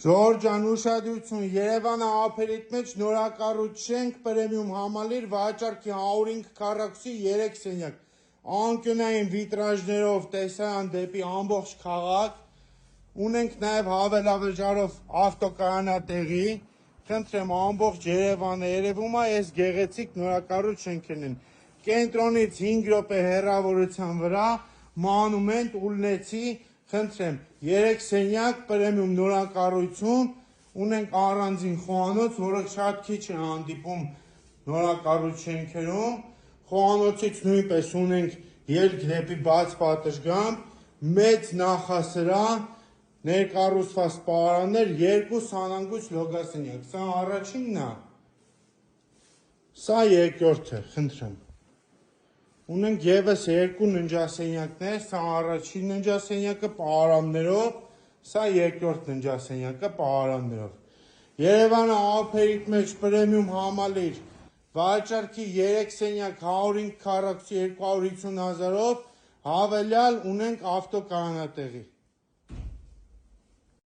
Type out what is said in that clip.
Զոր ջան, ուշադրություն, Երևանը ափերիտ մեջ նորակառուցենք պրեմիում համալիր վաճառքի 105 քառակուսի 3 սենյակ, անկյունային վիտրաժներով տեսարան դեպի ամբողջ քաղաք, ունենք նաև հավելավճարով ավտոկայանատեղի, խնդրեմ ամբողջ Երևանը երևում է այս գեղեցիկ նորակառույց շենքերն են, կենտրոնից 5 րոպե հեռավորության վրա, մանումենտ Ուլնեցի, խնդրեմ, 3 սենյակ պրեմիում նորակառույցում ունենք առանձին խոհանոց, որը շատ քիչ է հանդիպում նորակառույց շենքերում, խոհանոցից նույնպես ունենք ելք դեպի բաց պատշգամբ, մեծ նախասրահ, ներկառուցված պարաններ, 2 սանանգույց լոգասենյակ, սա առաջինն է, սա երկրորդը, խնդրեմ։ Ունենք ևս 2 ննջասենյակներ, սա առաջին ննջասենյակը պարաններով, սա երկրորդ ննջասենյակը պարաններով։ Երևանը ափերիտ մեջ պրեմիում համալիր, վաճառքի 3 սենյակ 105 քառակուսի 250 հազարով, հավելյալ ունենք ավտոկայանատեղի։